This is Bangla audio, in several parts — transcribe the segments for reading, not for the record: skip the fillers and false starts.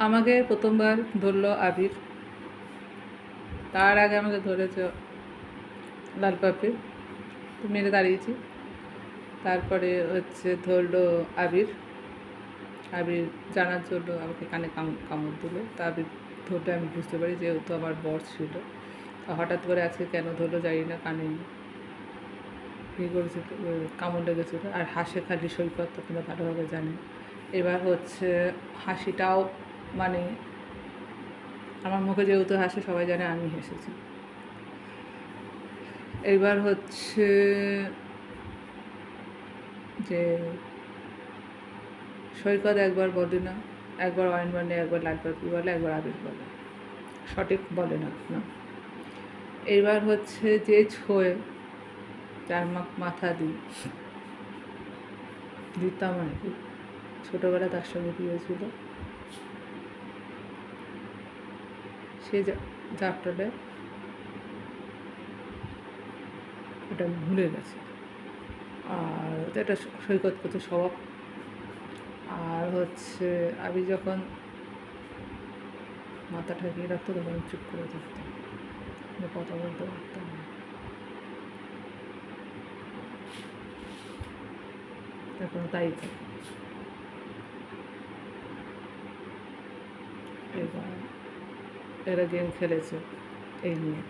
আমাকে প্রথমবার ধরলো আবির, তার আগে আমাকে ধরেছে লাল পাপড়ি, তো মেরে দাঁড়িয়েছি। তারপরে ধরলো আবির, আবির জানার জন্য আমাকে কানে কামড় দিল। তা আবির ধরলে আমি বুঝতে পারি যেহেতু আমার বর ছিল। হঠাৎ করে আজকে কেন ধরলো জানি না, কানে কী করেছিল, কামড় লেগেছিলো। আর হাসে খালি সৈকত, তোমরা ভালোভাবে জানে। এবার হাসিটাও মানে আমার মুখে যেহেতু হাসে সবাই জানে আমি হেসেছি। এইবার যে সৈকত একবার বলে না, একবার ওয়াইন বলে, একবার লাল পাপড়ি বলে, একবার আবির বলে, সঠিক বলে না। এইবার যে ছোঁয়ে যার মাথা দিতাম আর কি, ছোটোবেলা তার সঙ্গে বিয়ে ছিল, সে জাপটালে ওটা ভুলে গেছে। আর এটা সৈকত করতে স্বভাব। আর আমি যখন মাথা ঠাকিয়ে রাখতো তখন চুপ করে থাকতাম, কথা বলতে পারতাম না। এখন তাই থাকে। এবার এরা গেম খেলেছে এই নিয়ে।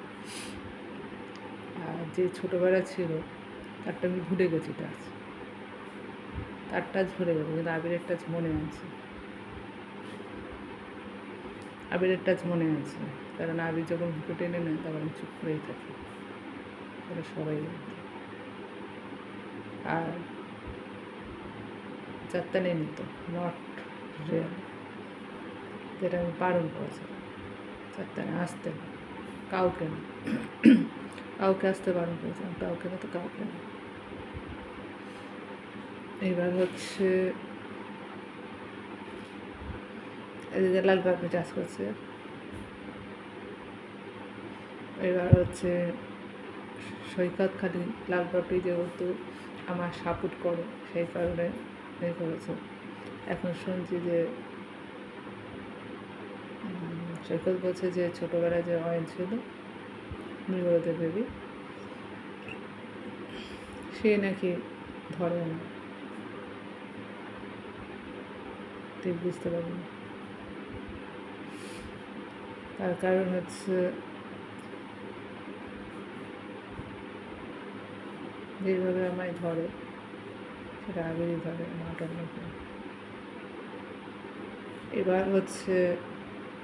আর যে ছোটোবেলা ছিল তারটা আমি ভুলে গেছি, তার টাচ ভুলে গেছে, কিন্তু আবিরের টাচ মনে আছে। আবিরের টাচ মনে আছে, কারণ আবির যখন বুকে টেনে নেয় তখন আমি চুপ করেই থাকি, সেটা সবাই জানতো। আর চারটানে নিত, নট রিয়েল, যেটা আমি বারণ করেছিলাম। চারটানে আসতে না, কাউকে না, কাউকে আসতে বারণ করেছিলাম, কাউকে না, তো কাউকে না। এইবার এদিকে লাল পাপড়ি চাষ করছে। এবার সৈকত খালি লাল পাপড়ি যেহেতু আমার সাপোর্ট করে সেই কারণে করেছে। এখন শুনছি যে সৈকত বলছে যে ছোটোবেলায় যে অয়েন ছিল মৃগদের বেবি, সে নাকি ধরে না, ঠিক বুঝতে পারি না। তার কারণ যেভাবে আমায় ধরে সেটা আগেই ধরে, মাটার মতো। এবার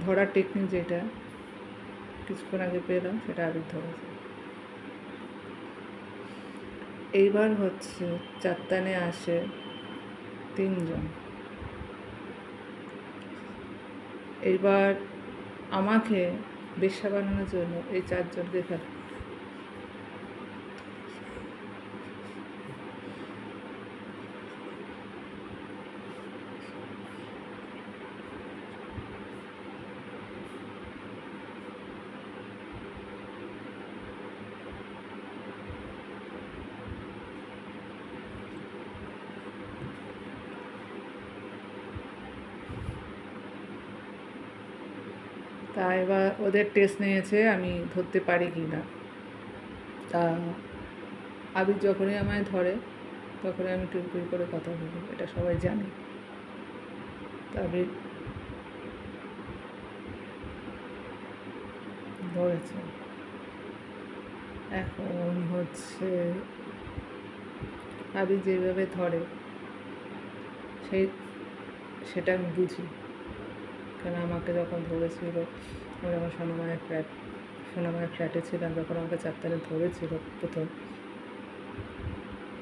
ধরার টেকনিক যেটা কিছুক্ষণ আগে পেলাম, সেটা আবির ধরেছে। এইবার চারটানে আসে 3 জন। এইবার আমাকে বেশ্যা বানানোর জন্য এই 4 জনকে ফেলে। তা এবার ওদের টেস্ট নিয়েছে আমি ধরতে পারি কি না। তা আবির যখনই আমায় ধরে তখনই আমি টুই করে কথা বলি, এটা সবাই জানে। তা আবির ধরেছে। এখন আবির যেভাবে ধরে সেটা আমি বুঝি, কারণ আমাকে যখন ধরেছিল, আমি যখন সোনামায়ের ফ্ল্যাটে ছিলাম, যখন আমাকে চারটানে ধরেছিল প্রথম,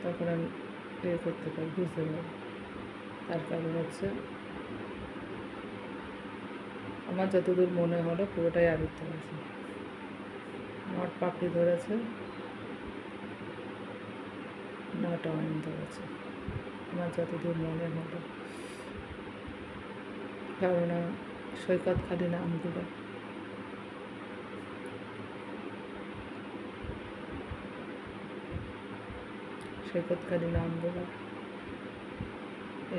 তখন আমি করতে পারি, বুঝতে পারি। তার কারণ আমার যতদূর মনে হলো পুরোটাই আবির ধরেছে, নট পাপড়ি ধরেছে, নট অয়েন ধরেছে, আমার যতদূর মনে হলো। কারণ সৈকত খালি নামগুলো, সৈকত খালি নামগুলো।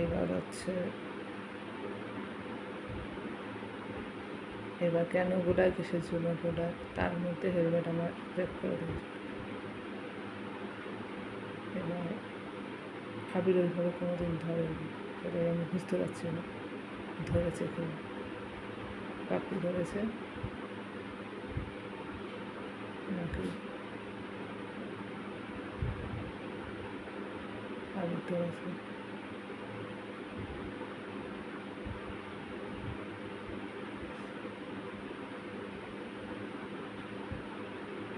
এবার এবার কেন গোডায় কিসের জন্য গোডায়, তার মধ্যে হেলমেট আমার ব্রেক করে দিয়েছে। এবার আবির ওইভাবে কোনোদিন ধরেনি, সেটাই আমি বুঝতে পারছি না ধরেছে কি। পাপ্পু ধরেছে নাকি আবির ধরেছে।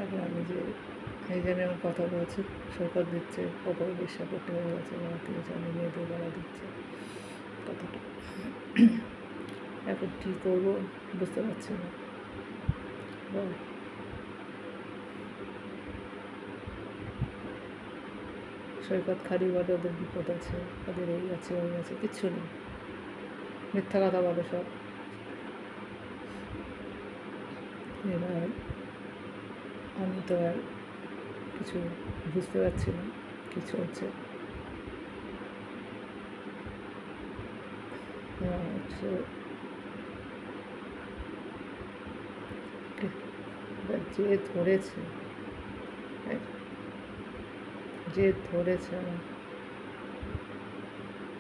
এখন আমি যে এই যে আমি আমার কথা বলছি, সরকার দিচ্ছে, ওপরে বিশ্বাস করতে হয়ে গেছে, আমাকে জানি মেয়েদের বেলা দিচ্ছে কথাটা। এখন কী করবো বুঝতে পারছি না। বল, সৈকত খালি বলে ওদের বিপদ আছে, ওদের এই আছে ওই আছে, কিচ্ছু নেই, মিথ্যা কথা বলে সব। এবার আমি তো আর কিছু বুঝতে পারছি না কী চলছে। হচ্ছে এবার যে ধরেছে আমার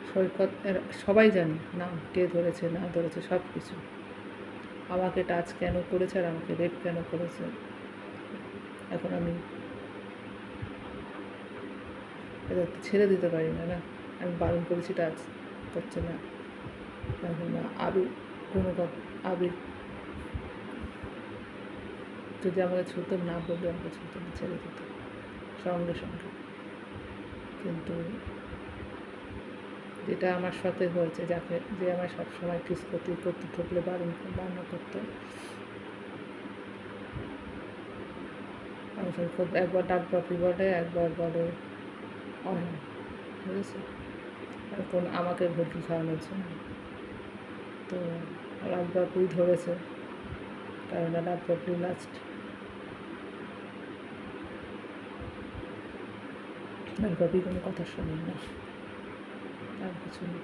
সৈকত, সবাই জানে না কে ধরেছে না ধরেছে সব কিছু। আমাকে টাচ কেন করেছে আর আমাকে রেপ কেন করেছে, এখন আমি এটা ছেড়ে দিতে পারি না। না, আমি বারণ করেছি, টাচ করছে না। এখন আবির কোনো আবির যদি আমাকে ছুঁতে না বললে আমাকে ছুঁতে না, ছেড়ে দিত সঙ্গে সঙ্গে। কিন্তু যেটা আমার সাথে হয়েছে, যে আমার সবসময় কিস করতে থাকলে বারণ করতো, আমি খুব একবার ডাক বাপি বলে, একবার বলে অয়ন, বুঝেছি। এখন আমাকে ভর্তি খাওয়ানোর জন্য তো লালবাবুই ধরেছে, কারণ লালবাবু লাস্ট, লালবাবুই কোনো কথা শোনে না, আর কিছু নেই।